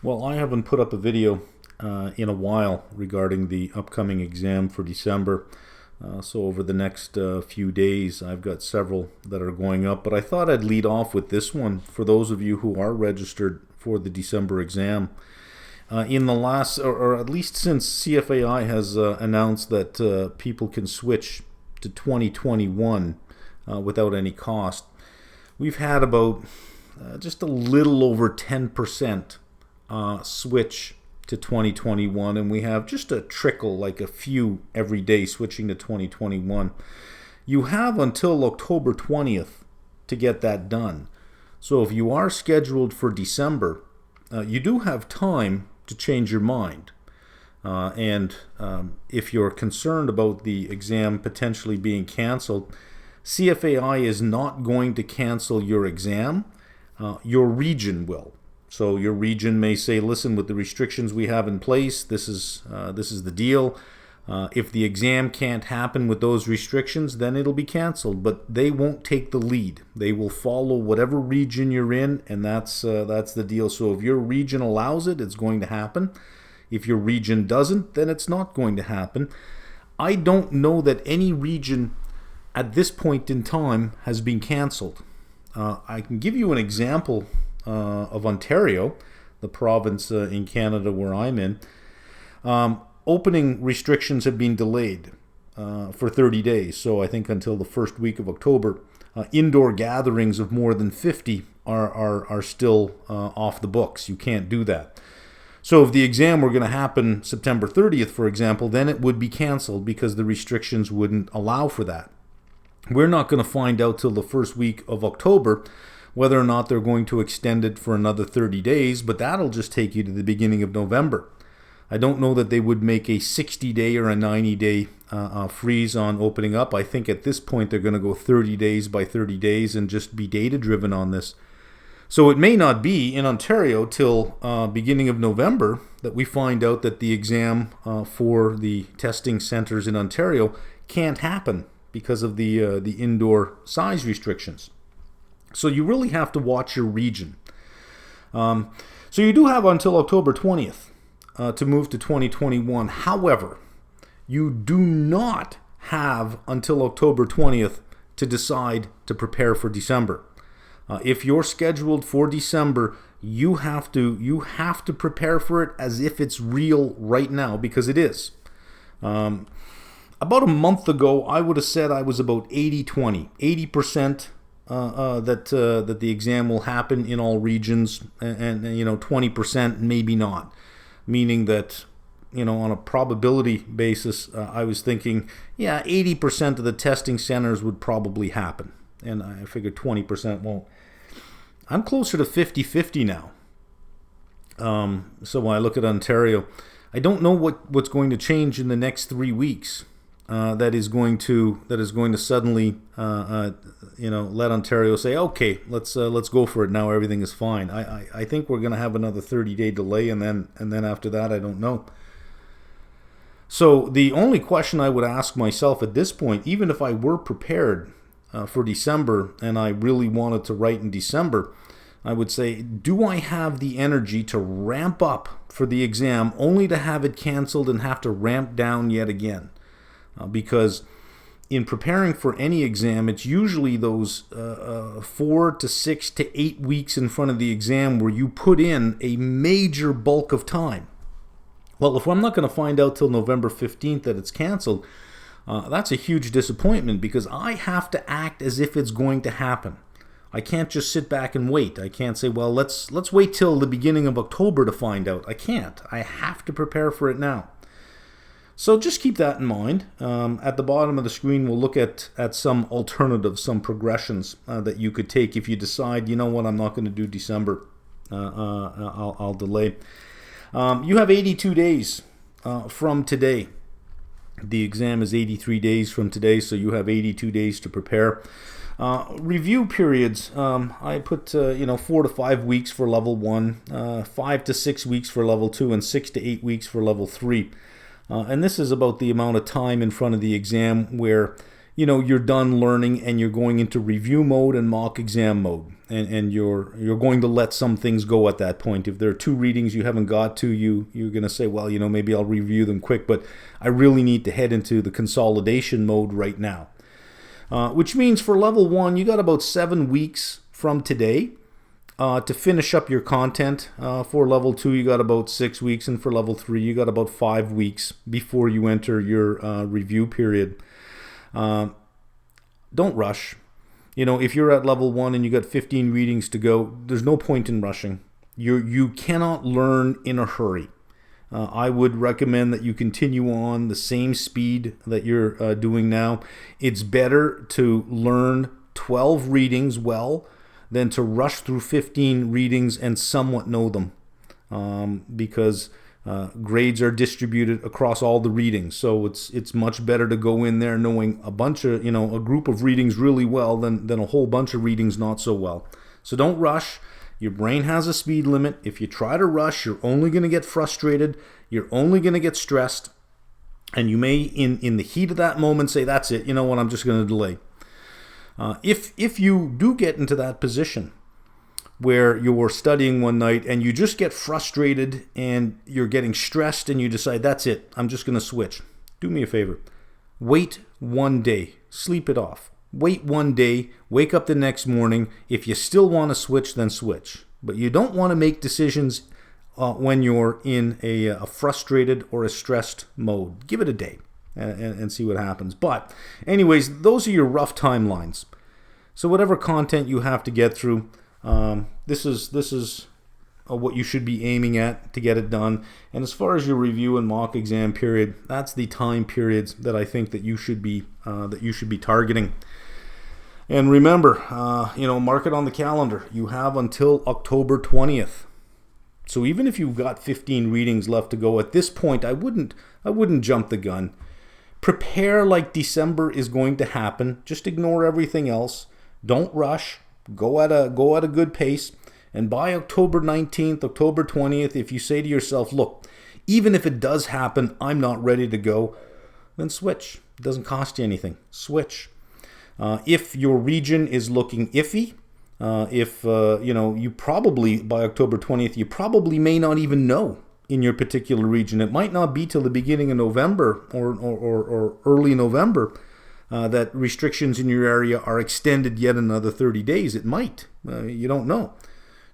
Well, I haven't put up a video in a while regarding the upcoming exam for December. So over the next few days, I've got several that are going up. But I thought I'd lead off with this one for those of you who are registered for the December exam. In the last, or at least since CFAI has announced that people can switch to 2021 without any cost, we've had about just a little over 10% switch to 2021, and we have just a trickle, like a few every day, switching to 2021. You have until October 20th to get that done. So if you are scheduled for December, you do have time to change your mind. And if you're concerned about the exam potentially being canceled, CFAI is not going to cancel your exam. Your region will. So your region may say, listen, with the restrictions we have in place, this is the deal. If the exam can't happen with those restrictions, then it'll be canceled. But they won't take the lead. They will follow whatever region you're in, and that's the deal. So if your region allows it, it's going to happen. If your region doesn't, then it's not going to happen. I don't know that any region at this point in time has been canceled. I can give you an example of Ontario, the province in Canada where I'm in. Opening restrictions have been delayed for 30 days. So I think until the first week of October, indoor gatherings of more than 50 are still off the books. You can't do that. So if the exam were going to happen September 30th, for example, then it would be canceled because the restrictions wouldn't allow for that. We're not going to find out till the first week of October whether or not they're going to extend it for another 30 days, but that'll just take you to the beginning of November. I don't know that they would make a 60-day or a 90-day freeze on opening up. I think at this point they're going to go 30 days by 30 days and just be data-driven on this. So it may not be in Ontario till beginning of November that we find out that the exam for the testing centers in Ontario can't happen because of the indoor size restrictions. So you really have to watch your region. So you do have until October 20th to move to 2021. However, you do not have until October 20th to decide to prepare for December. If you're scheduled for December, you have to prepare for it as if it's real right now, because it is. About a month ago, I would have said I was about 80-20, 80% that the exam will happen in all regions, and 20% maybe not, meaning that on a probability basis, I was thinking 80% of the testing centers would probably happen, and I figured 20% won't. I'm closer to 50-50 now. So when I look at Ontario, I don't know what's going to change in the next 3 weeks. That is going to suddenly let Ontario say, okay, let's go for it now. Everything is fine. I think we're going to have another 30-day delay, and then after that, I don't know. So the only question I would ask myself at this point, even if I were prepared for December and I really wanted to write in December, I would say, do I have the energy to ramp up for the exam only to have it canceled and have to ramp down yet again? Because in preparing for any exam, it's usually those 4 to 6 to 8 weeks in front of the exam where you put in a major bulk of time. Well, if I'm not going to find out till November 15th that it's canceled, that's a huge disappointment, because I have to act as if it's going to happen. I can't just sit back and wait. I can't say, well, let's wait till the beginning of October to find out. I can't. I have to prepare for it now. So just keep that in mind. At the bottom of the screen, we'll look at some alternatives, some progressions that you could take if you decide, you know what, I'm not going to do December. I'll delay. You have 82 days from today. The exam is 83 days from today, so you have 82 days to prepare. Review periods, I put 4 to 5 weeks for level 1, 5 to 6 weeks for level 2, and 6 to 8 weeks for level 3. And this is about the amount of time in front of the exam where you're done learning and you're going into review mode and mock exam mode, and you're going to let some things go at that point. If there are 2 readings you haven't got to, you're going to say, well, maybe I'll review them quick, but I really need to head into the consolidation mode right now. Which means for level 1, you got about 7 weeks from today to finish up your content. For level 2, you got about 6 weeks, and for level 3, you got about 5 weeks before you enter your review period. Don't rush. If you're at level 1 and you got 15 readings to go, there's no point in rushing. You cannot learn in a hurry. I would recommend that you continue on the same speed that you're doing now. It's better to learn 12 readings well than to rush through 15 readings and somewhat know them, because grades are distributed across all the readings. So it's much better to go in there knowing a bunch of, a group of readings really well than a whole bunch of readings not so well. So don't rush. Your brain has a speed limit. If you try to rush, you're only going to get frustrated. You're only going to get stressed. And you may, in the heat of that moment, say, that's it. You know what? I'm just going to delay. If you do get into that position where you're studying one night and you just get frustrated and you're getting stressed and you decide, that's it, I'm just going to switch. Do me a favor. Wait 1 day. Sleep it off. Wait 1 day. Wake up the next morning. If you still want to switch, then switch. But you don't want to make decisions when you're in a frustrated or a stressed mode. Give it a day and see what happens. But anyways, those are your rough timelines. So whatever content you have to get through, this is what you should be aiming at to get it done. And as far as your review and mock exam period, that's the time periods that I think that you should be targeting. And remember, mark it on the calendar. You have until October 20th. So even if you've got 15 readings left to go at this point, I wouldn't jump the gun. Prepare like December is going to happen. Just ignore everything else. Don't rush. Go at a good pace. And by October 19th, October 20th, if you say to yourself, look, even if it does happen, I'm not ready to go, then switch. It doesn't cost you anything. Switch. If your region is looking iffy, you probably, by October 20th, you probably may not even know in your particular region. It might not be till the beginning of November or early November that restrictions in your area are extended yet another 30 days. It might. You don't know.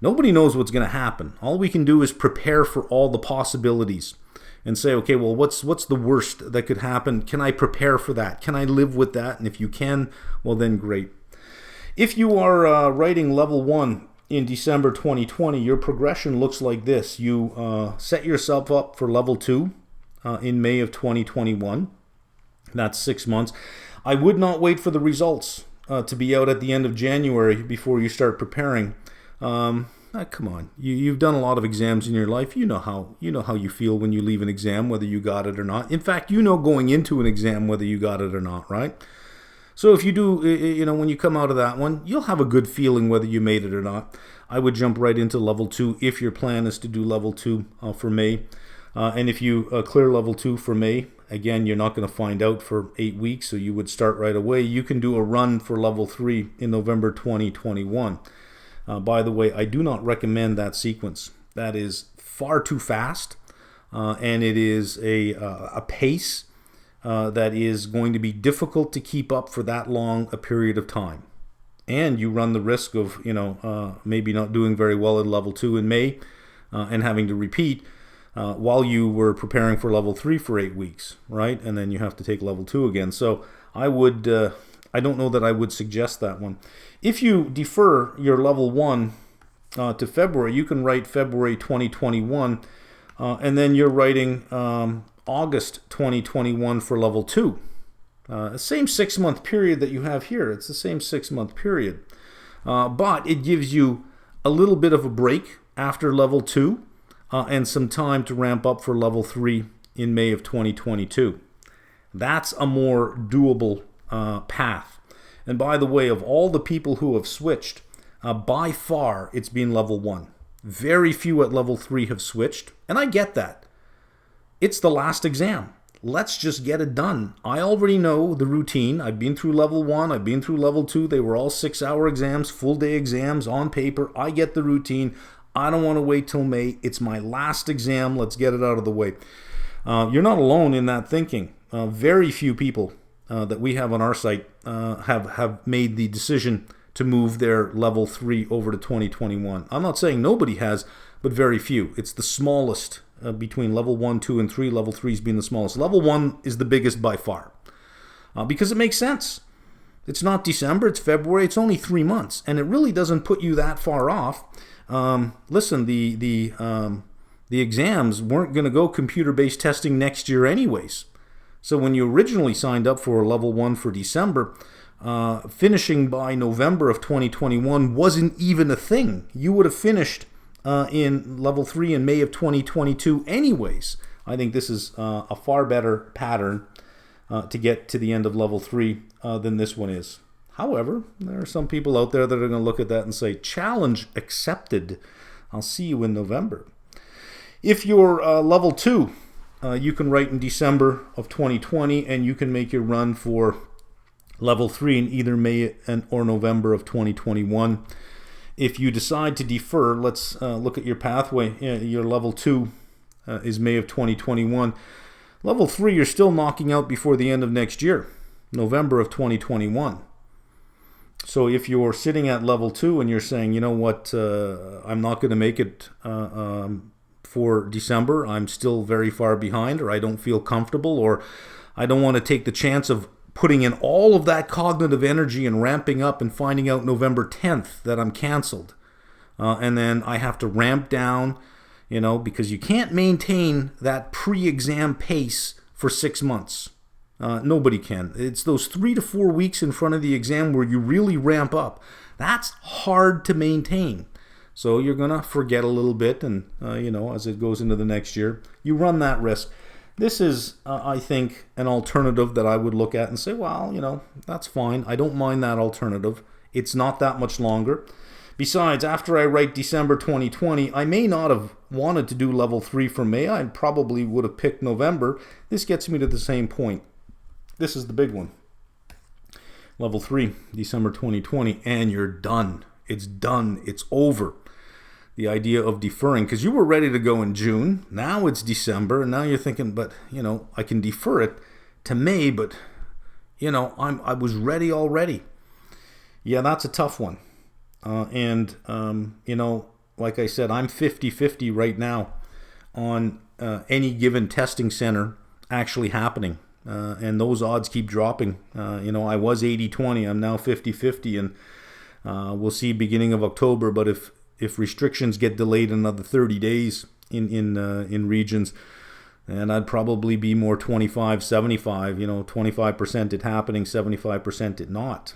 Nobody knows what's going to happen. All we can do is prepare for all the possibilities and say, okay, well, what's the worst that could happen? Can I prepare for that? Can I live with that? And if you can, well, then great. If you are writing level 1 in December 2020, your progression looks like this. You set yourself up for level 2 in May of 2021. That's 6 months. I would not wait for the results to be out at the end of January before you start preparing. Come on, you've done a lot of exams in your life. You know how you feel when you leave an exam, whether you got it or not. In fact, going into an exam whether you got it or not, right? So if you do, when you come out of that one, you'll have a good feeling whether you made it or not. I would jump right into level 2 if your plan is to do level 2 for May. And if you clear level 2 for May, again, you're not going to find out for 8 weeks, so you would start right away. You can do a run for level 3 in November 2021. By the way, I do not recommend that sequence. That is far too fast, and it is a pace that is going to be difficult to keep up for that long a period of time. And you run the risk of, maybe not doing very well in level 2 in May and having to repeat while you were preparing for level 3 for 8 weeks, right? And then you have to take level 2 again. So I don't know that I would suggest that one. If you defer your level 1 to February, you can write February 2021, and then you're writing August 2021 for level 2. Same 6-month period that you have here. It's the same 6-month period. But it gives you a little bit of a break after level 2 and some time to ramp up for level 3 in May of 2022. That's a more doable path. And by the way, of all the people who have switched, by far it's been level 1. Very few at level 3 have switched, and I get that. It's the last exam. let's just get it done. I already know the routine. I've been through level 1, I've been through level 2. They were all 6-hour exams, full day exams on paper. I get the routine. I don't want to wait till May. It's my last exam. Let's get it out of the way. You're not alone in that thinking. Very few people that we have on our site have made the decision to move their level 3 over to 2021. I'm not saying nobody has, but very few. It's the smallest between level 1, 2, and 3. Level 3's being the smallest. Level 1 is the biggest by far because it makes sense. It's not December, it's February, it's only 3 months, and it really doesn't put you that far off. Listen, the exams weren't going to go computer-based testing next year anyways. So when you originally signed up for level 1 for December, finishing by November of 2021 wasn't even a thing. You would have finished in level 3 in May of 2022 anyways. I think this is a far better pattern to get to the end of level 3 than this one is. However, there are some people out there that are going to look at that and say, challenge accepted. I'll see you in November. If you're level 2, you can write in December of 2020 and you can make your run for level 3 in either May or November of 2021. If you decide to defer, let's look at your pathway. Your level 2 is May of 2021. Level 3 you're still knocking out before the end of next year, November of 2021. So if you're sitting at level 2 and you're saying, you know what, I'm not going to make it for December, I'm still very far behind, or I don't feel comfortable, or I don't want to take the chance of putting in all of that cognitive energy and ramping up and finding out November 10th that I'm canceled. And then I have to ramp down, because you can't maintain that pre-exam pace for 6 months. Nobody can. It's those 3 to 4 weeks in front of the exam where you really ramp up. That's hard to maintain. So you're going to forget a little bit, and as it goes into the next year, you run that risk. This is, I think, an alternative that I would look at and say, well, that's fine. I don't mind that alternative. It's not that much longer. Besides, after I write December 2020, I may not have wanted to do level 3 for May. I probably would have picked November. This gets me to the same point. This is the big one. Level 3, December 2020, and you're done. It's done. It's over. The idea of deferring, because you were ready to go in June. Now it's December, and now you're thinking, but, I can defer it to May, but, I was ready already. Yeah, that's a tough one. Like I said, I'm 50-50 right now on any given testing center actually happening. And those odds keep dropping. I was 80-20. I'm now 50-50, and we'll see beginning of October. But if restrictions get delayed another 30 days in regions, and I'd probably be more 25-75. 25% it happening, 75% it not.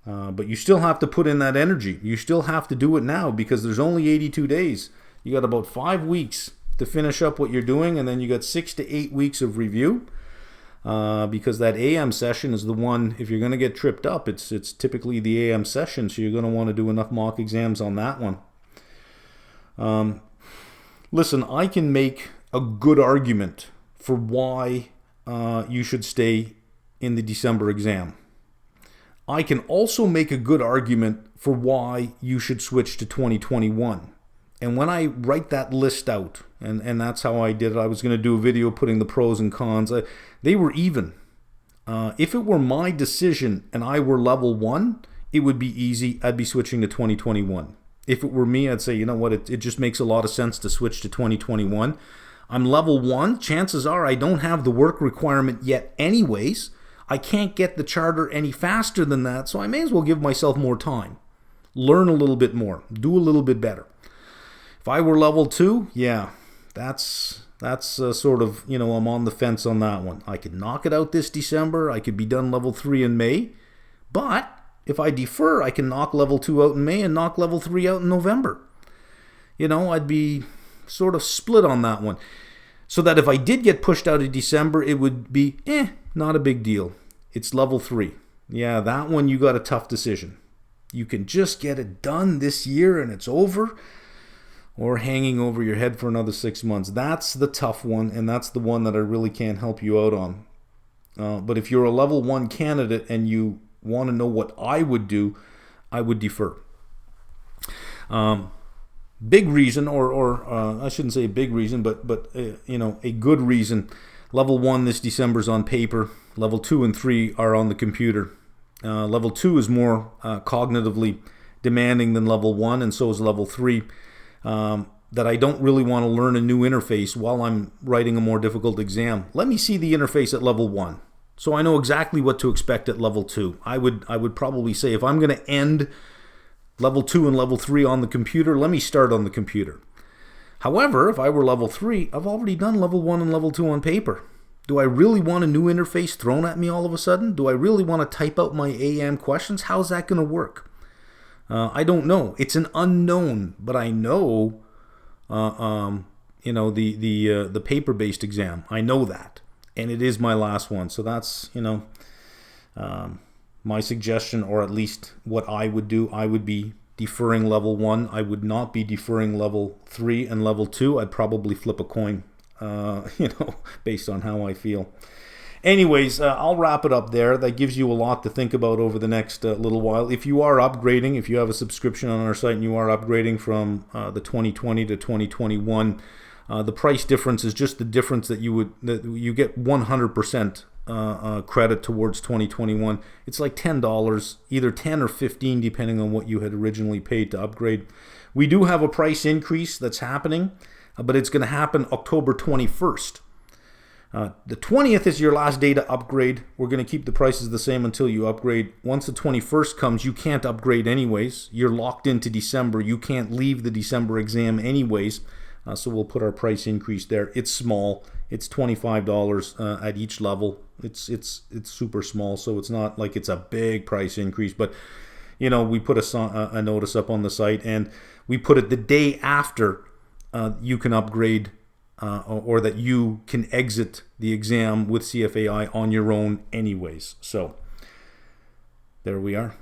But you still have to put in that energy. You still have to do it now because there's only 82 days. You got about 5 weeks to finish up what you're doing, and then you got 6 to 8 weeks of review. Because that AM session is the one, if you're going to get tripped up, it's typically the AM session, so you're going to want to do enough mock exams on that one. Listen, I can make a good argument for why you should stay in the December exam. I can also make a good argument for why you should switch to 2021. And when I write that list out, and that's how I did it, I was going to do a video putting the pros and cons. They were even. If it were my decision and I were level 1, it would be easy. I'd be switching to 2021. If it were me, I'd say, you know what, it just makes a lot of sense to switch to 2021. I'm level 1. Chances are I don't have the work requirement yet anyways. I can't get the charter any faster than that, so I may as well give myself more time. Learn a little bit more. Do a little bit better. If I were level 2, yeah, that's sort of, I'm on the fence on that one. I could knock it out this December. I could be done level 3 in May. But if I defer, I can knock level 2 out in May and knock level 3 out in November. I'd be sort of split on that one. So that if I did get pushed out of December, it would be, not a big deal. It's level 3. Yeah, that one you got a tough decision. You can just get it done this year and it's over. or hanging over your head for another 6 months. That's the tough one, and that's the one that I really can't help you out on. But if you're a level 1 candidate and you want to know what I would do, I would defer. Big reason, or I shouldn't say a big reason, but a good reason. Level 1 this December is on paper. Level 2 and 3 are on the computer. Level 2 is more cognitively demanding than level 1, and so is level 3. That I don't really want to learn a new interface while I'm writing a more difficult exam. Let me see the interface at level 1, so I know exactly what to expect at level 2. I would probably say, if I'm going to end level 2 and level 3 on the computer, let me start on the computer. However, if I were level 3, I've already done level 1 and level 2 on paper. Do I really want a new interface thrown at me all of a sudden? Do I really want to type out my AM questions? How's that going to work? I don't know. It's an unknown, but I know, the paper-based exam. I know that, and it is my last one. So that's, my suggestion, or at least what I would do. I would be deferring level 1. I would not be deferring level 3 and level 2. I'd probably flip a coin, based on how I feel. Anyways, I'll wrap it up there. That gives you a lot to think about over the next little while. If you are upgrading, if you have a subscription on our site and you are upgrading from the 2020 to 2021, the price difference is just the difference that you get 100% credit towards 2021. It's like $10, either 10 or 15, depending on what you had originally paid to upgrade. We do have a price increase that's happening, but it's going to happen October 21st. The 20th is your last day to upgrade. We're going to keep the prices the same until you upgrade. Once the 21st comes, you can't upgrade anyways. You're locked into December. You can't leave the December exam anyways. So we'll put our price increase there. It's small. It's $25 at each level. It's super small, so it's not like it's a big price increase. But we put a notice up on the site, and we put it the day after you can upgrade, or that you can exit the exam with CFAI on your own anyways. So there we are.